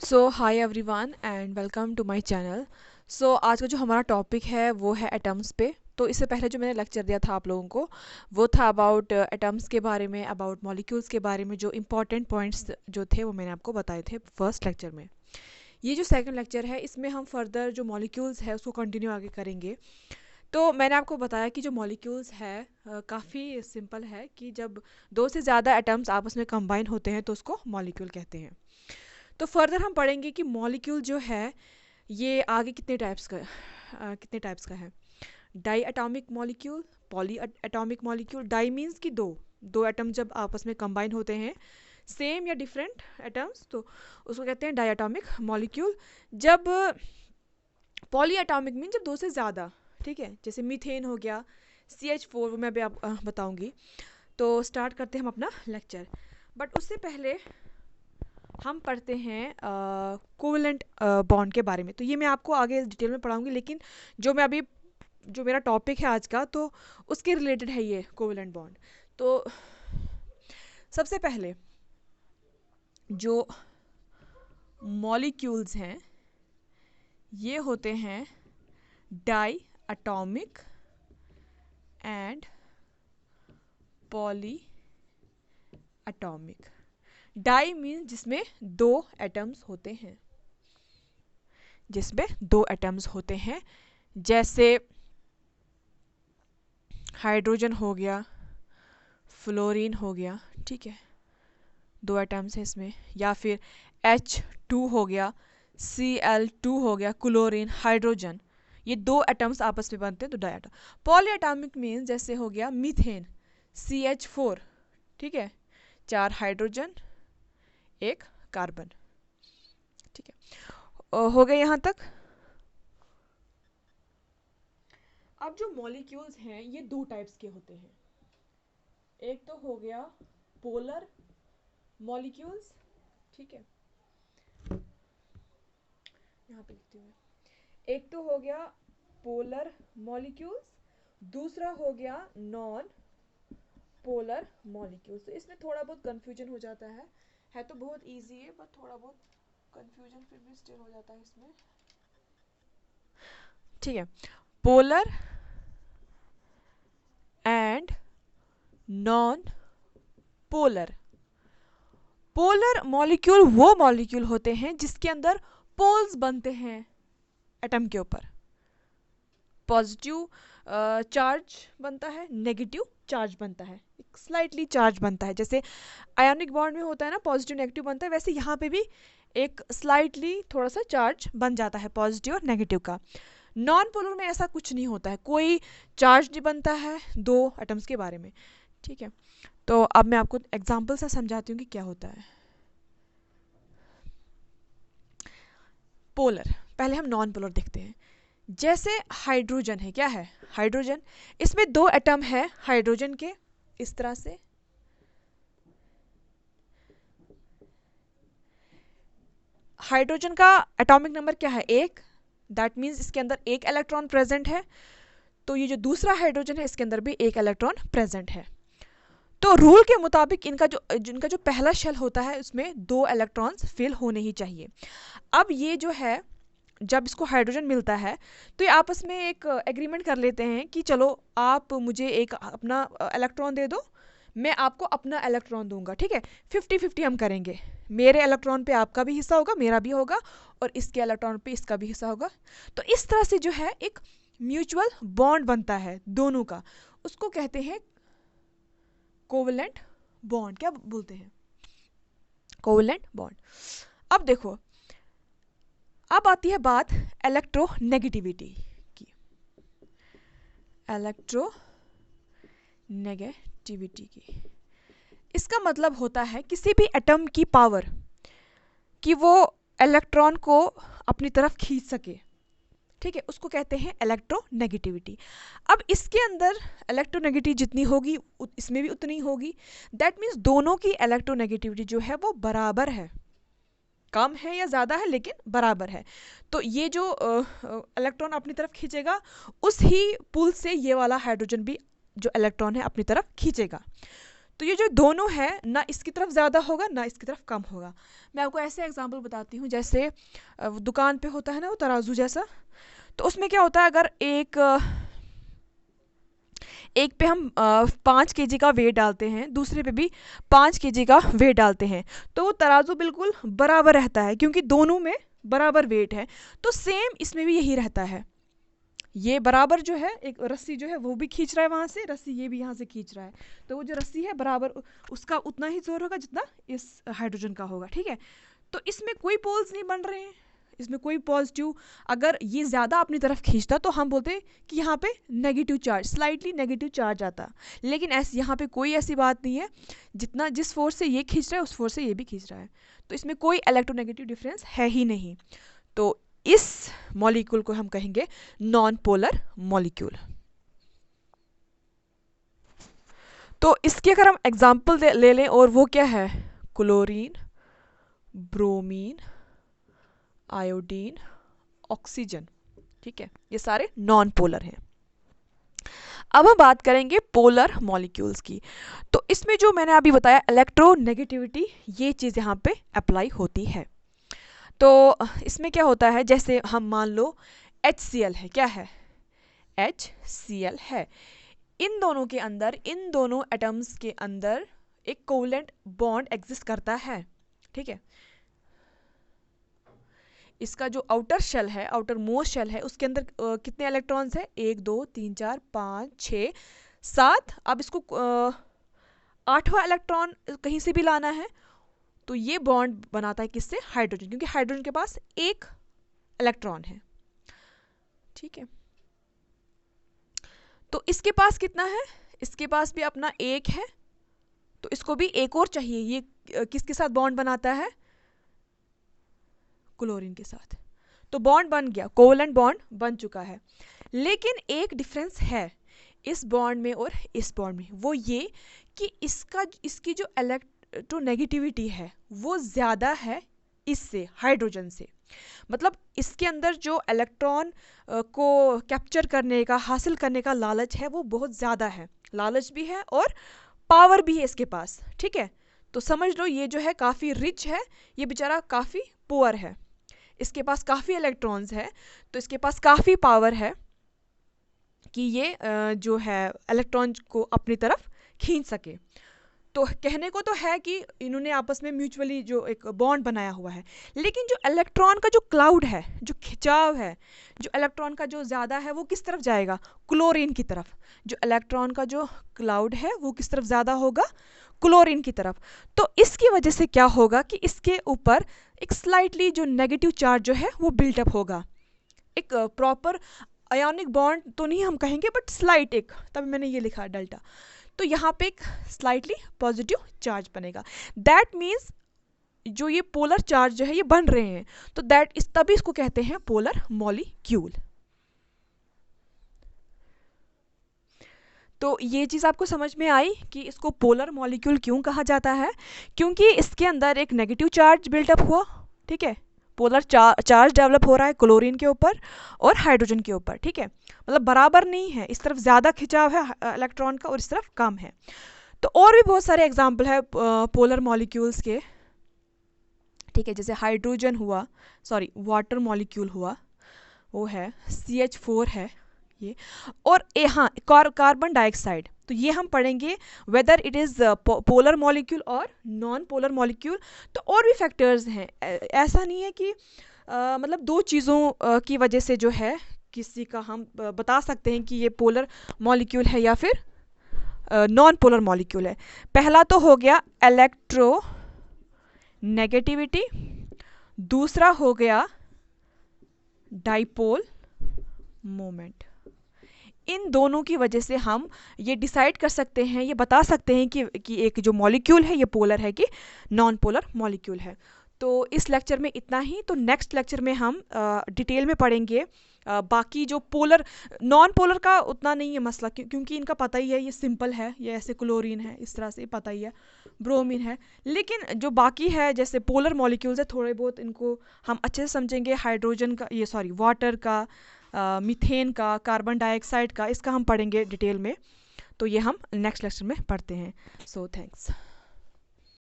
So hi everyone and welcome to my channel. So आज का जो हमारा टॉपिक है वो है एटम्स पे। तो इससे पहले जो मैंने लेक्चर दिया था आप लोगों को वो था अबाउट एटम्स के बारे में, अबाउट मॉलिक्यूल्स के बारे में। जो इंपॉर्टेंट पॉइंट्स जो थे वो मैंने आपको बताए थे फर्स्ट लेक्चर में। ये जो सेकंड लेक्चर है इसमें हम फर्दर जो मॉलिक्यूल्स है उसको कंटिन्यू आगे करेंगे। तो मैंने आपको बताया कि जो मॉलिक्यूल्स है काफ़ी सिंपल है कि जब दो से ज़्यादा एटम्स आपस में कंबाइन होते हैं तो उसको मॉलिक्यूल कहते हैं। तो फर्दर हम पढ़ेंगे कि मॉलिक्यूल जो है ये आगे कितने टाइप्स का है। Diatomic molecule, polyatomic molecule. Di means कि दो दो एटम जब आपस में कंबाइन होते हैं, सेम या डिफरेंट एटम्स, तो उसको कहते हैं डाई एटॉमिक मॉलिक्यूल। जब पॉली एटॉमिक मीन जब दो से ज़्यादा, ठीक है, जैसे मीथेन हो गया, CH4, वो मैं अभी आप बताऊंगी। तो स्टार्ट करते हैं हम अपना लेक्चर। बट उससे पहले हम पढ़ते हैं कोवेलेंट बॉन्ड के बारे में। तो ये मैं आपको आगे डिटेल में पढ़ाऊंगी, लेकिन जो मेरा टॉपिक है आज का तो उसके रिलेटेड है ये कोवेलेंट बॉन्ड। तो सबसे पहले जो मॉलिक्यूल्स हैं ये होते हैं diatomic and polyatomic. Di means जिसमें दो एटम्स होते हैं, जिसमें दो एटम्स होते हैं, जैसे हाइड्रोजन हो गया, फ्लोरीन हो गया, ठीक है, दो एटम्स हैं इसमें। या फिर H2 हो गया, Cl2 हो गया, क्लोरीन, हाइड्रोजन, ये दो एटम्स आपस में बनते हैं तो di atom. Polyatomic means जैसे हो गया मीथेन, CH4, ठीक है, 4 हाइड्रोजन, 1 कार्बन, ठीक है। हो गए यहाँ तक। अब जो मॉलिक्यूल्स हैं ये दो टाइप्स के होते हैं। एक तो हो गया पोलर मॉलिक्यूल्स, ठीक है, यहाँ पे लिखती हूँ मैं। एक तो हो गया पोलर मॉलिक्यूल्स, दूसरा हो गया नॉन पोलर मॉलिक्यूल्स। तो इसमें थोड़ा बहुत कंफ्यूजन हो जाता है तो बहुत इजी है, पर थोड़ा बहुत कंफ्यूजन फिर भी स्टिल हो जाता है इसमें, ठीक है। Polar and non polar. Polar molecule वो मॉलिक्यूल होते हैं जिसके अंदर पोल्स बनते हैं एटम के ऊपर। पॉजिटिव चार्ज बनता है, नेगेटिव चार्ज बनता है, एक स्लाइटली चार्ज बनता है। जैसे आयोनिक बॉन्ड में होता है ना, पॉजिटिव नेगेटिव बनता है, वैसे यहाँ पे भी एक स्लाइटली थोड़ा सा चार्ज बन जाता है पॉजिटिव और नेगेटिव का। नॉन पोलर में ऐसा कुछ नहीं होता है, कोई चार्ज नहीं बनता है दो एटम्स के बारे में, ठीक है। तो अब मैं आपको एग्जाम्पल से समझाती हूँ कि क्या होता है पोलर। पहले हम नॉन पोलर देखते हैं। जैसे हाइड्रोजन है, क्या है हाइड्रोजन, इसमें दो एटम है हाइड्रोजन के, इस तरह से। हाइड्रोजन का एटॉमिक नंबर क्या है, 1। दैट मीन्स इसके अंदर एक इलेक्ट्रॉन प्रेजेंट है। तो ये जो दूसरा हाइड्रोजन है इसके अंदर भी एक इलेक्ट्रॉन प्रेजेंट है। तो रूल के मुताबिक इनका जो पहला शेल होता है उसमें दो इलेक्ट्रॉन्स फिल होने ही चाहिए। अब ये जो है, जब इसको हाइड्रोजन मिलता है तो ये आपस में एक एग्रीमेंट कर लेते हैं कि चलो आप मुझे एक अपना इलेक्ट्रॉन दे दो, मैं आपको अपना इलेक्ट्रॉन दूंगा, ठीक है। 50-50 हम करेंगे, मेरे इलेक्ट्रॉन पे आपका भी हिस्सा होगा, मेरा भी होगा, और इसके इलेक्ट्रॉन पे इसका भी हिस्सा होगा। तो इस तरह से जो है एक म्यूचुअल बॉन्ड बनता है दोनों का, उसको कहते हैं कोवेलेंट बॉन्ड। क्या बोलते हैं, कोवेलेंट बॉन्ड। अब देखो, अब आती है बात इलेक्ट्रोनेगेटिविटी की। इलेक्ट्रोनेगेटिविटी की इसका मतलब होता है किसी भी एटम की पावर कि वो इलेक्ट्रॉन को अपनी तरफ खींच सके, ठीक है, उसको कहते हैं इलेक्ट्रोनेगेटिविटी। अब इसके अंदर इलेक्ट्रोनेगेटिविटी जितनी होगी इसमें भी उतनी होगी। दैट मीन्स दोनों की इलेक्ट्रोनेगेटिविटी जो है वो बराबर है, कम है या ज़्यादा है लेकिन बराबर है। तो ये जो इलेक्ट्रॉन अपनी तरफ खींचेगा उस ही पुल से ये वाला हाइड्रोजन भी जो इलेक्ट्रॉन है अपनी तरफ खींचेगा। तो ये जो दोनों है ना इसकी तरफ ज़्यादा होगा ना इसकी तरफ कम होगा। मैं आपको ऐसे एग्जांपल बताती हूँ, जैसे दुकान पे होता है ना वो तराजू जैसा, तो उसमें क्या होता है, अगर एक पे हम 5 kg का वेट डालते हैं, दूसरे पे भी 5 kg का वेट डालते हैं, तो वो तराजू बिल्कुल बराबर रहता है क्योंकि दोनों में बराबर वेट है। तो सेम इसमें भी यही रहता है, ये बराबर जो है, एक रस्सी जो है वो भी खींच रहा है वहाँ से, रस्सी ये भी यहाँ से खींच रहा है, तो वो जो रस्सी है बराबर उसका उतना ही जोर होगा जितना इस हाइड्रोजन का होगा, ठीक है। तो इसमें कोई पोल्स नहीं बन रहे हैं, इसमें कोई पॉजिटिव, अगर ये ज़्यादा अपनी तरफ खींचता तो हम बोलते कि यहाँ पे negative charge, slightly negative charge आता, लेकिन ऐसे यहाँ पे कोई ऐसी बात नहीं है, जितना जिस फोर्स से ये खींच रहा है उस फोर्स से ये भी खींच रहा है, तो इसमें कोई इलेक्ट्रोनेगेटिव डिफरेंस है ही नहीं। तो इस मॉलिक्यूल को हम कहेंगे नॉन पोलर मॉलिक्यूल। तो इसके अगर हम एग्जाम्पल ले लें, और वो क्या है, क्लोरीन, ब्रोमीन, आयोडीन, ऑक्सीजन, ठीक है, ये सारे नॉन पोलर हैं। अब हम बात करेंगे पोलर मॉलिक्यूल्स की। तो इसमें जो मैंने अभी बताया इलेक्ट्रोनेगेटिविटी, ये चीज़ यहाँ पे अप्लाई होती है। तो इसमें क्या होता है, जैसे हम मान लो HCl है, क्या है, HCl है, इन दोनों के अंदर, इन दोनों एटम्स के अंदर एक कोवेलेंट बॉन्ड एग्जिस्ट करता है, ठीक है। इसका जो आउटर शेल है, आउटर मोस्ट शेल है, उसके अंदर कितने इलेक्ट्रॉन्स है, 1 2 3 4 5 6 7। अब इसको 8वां इलेक्ट्रॉन कहीं से भी लाना है, तो ये बॉन्ड बनाता है किससे, हाइड्रोजन, क्योंकि हाइड्रोजन के पास एक इलेक्ट्रॉन है, ठीक है। तो इसके पास कितना है, इसके पास भी अपना एक है, तो इसको भी एक और चाहिए। ये किसके साथ बॉन्ड बनाता है, क्लोरीन के साथ, तो बॉन्ड बन गया, कोवेलेंट बॉन्ड बन चुका है। लेकिन एक डिफरेंस है इस बॉन्ड में और इस बॉन्ड में, वो ये कि इसकी जो इलेक्ट्रोनेगेटिविटी है वो ज़्यादा है इससे, हाइड्रोजन से। मतलब इसके अंदर जो इलेक्ट्रॉन को कैप्चर करने का, हासिल करने का लालच है वो बहुत ज़्यादा है, लालच भी है और पावर भी है इसके पास, ठीक है। तो समझ लो ये जो है काफ़ी रिच है, ये बेचारा काफ़ी पुअर है, इसके पास काफ़ी इलेक्ट्रॉन्स है, तो इसके पास काफ़ी पावर है कि ये जो है इलेक्ट्रॉन को अपनी तरफ खींच सके। तो कहने को तो है कि इन्होंने आपस में म्यूचुअली जो एक बॉन्ड बनाया हुआ है, लेकिन जो इलेक्ट्रॉन का जो क्लाउड है, जो खिंचाव है, जो इलेक्ट्रॉन का जो ज़्यादा है वो किस तरफ जाएगा, क्लोरीन की तरफ। जो इलेक्ट्रॉन का जो क्लाउड है वो किस तरफ ज़्यादा होगा, क्लोरीन की तरफ। तो इसकी वजह से क्या होगा कि इसके ऊपर एक स्लाइटली जो नेगेटिव चार्ज जो है वो बिल्टअप होगा। एक प्रॉपर आयोनिक बॉन्ड तो नहीं हम कहेंगे, बट स्लाइट एक, तभी मैंने ये लिखा डेल्टा। तो यहाँ पे एक स्लाइटली पॉजिटिव चार्ज बनेगा। दैट मीन्स जो ये पोलर चार्ज जो है ये बन रहे हैं, तो तभी इसको कहते हैं पोलर मॉलिक्यूल। तो ये चीज़ आपको समझ में आई कि इसको पोलर मॉलिक्यूल क्यों कहा जाता है, क्योंकि इसके अंदर एक नेगेटिव चार्ज बिल्टअप हुआ, ठीक है, पोलर चार्ज डेवलप हो रहा है क्लोरीन के ऊपर और हाइड्रोजन के ऊपर, ठीक है। मतलब बराबर नहीं है, इस तरफ ज़्यादा खिंचाव है इलेक्ट्रॉन का और इस तरफ कम है। तो और भी बहुत सारे एग्जाम्पल है पोलर मॉलिक्यूल्स के, ठीक है, जैसे हाइड्रोजन हुआ, सॉरी वाटर मॉलिक्यूल हुआ, वो है CH4 है ये, और हाँ कार्बन डाइऑक्साइड। तो ये हम पढ़ेंगे whether it is polar molecule और नॉन पोलर मॉलिक्यूल। तो और भी फैक्टर्स हैं, ऐसा नहीं है कि मतलब दो चीज़ों की वजह से जो है किसी का हम बता सकते हैं कि ये पोलर मॉलिक्यूल है या फिर नॉन पोलर मॉलिक्यूल है। पहला तो हो गया इलेक्ट्रो नेगेटिविटी, दूसरा हो गया डाइपोल मोमेंट। इन दोनों की वजह से हम ये डिसाइड कर सकते हैं, ये बता सकते हैं कि एक जो मॉलिक्यूल है ये पोलर है कि नॉन पोलर मॉलिक्यूल है। तो इस लेक्चर में इतना ही। तो नेक्स्ट लेक्चर में हम डिटेल में पढ़ेंगे बाकी जो पोलर, नॉन पोलर का उतना नहीं है मसला, क्योंकि इनका पता ही है, ये सिंपल है, ये ऐसे क्लोरीन है, इस तरह से पता ही है, ब्रोमीन है। लेकिन जो बाकी है जैसे पोलर मॉलिक्यूल्स है, थोड़े बहुत इनको हम अच्छे से समझेंगे। हाइड्रोजन का, ये सॉरी वाटर का, मीथेन का, कार्बन डाइऑक्साइड का, इसका हम पढ़ेंगे डिटेल में। तो ये हम नेक्स्ट लेक्चर में पढ़ते हैं। So thanks.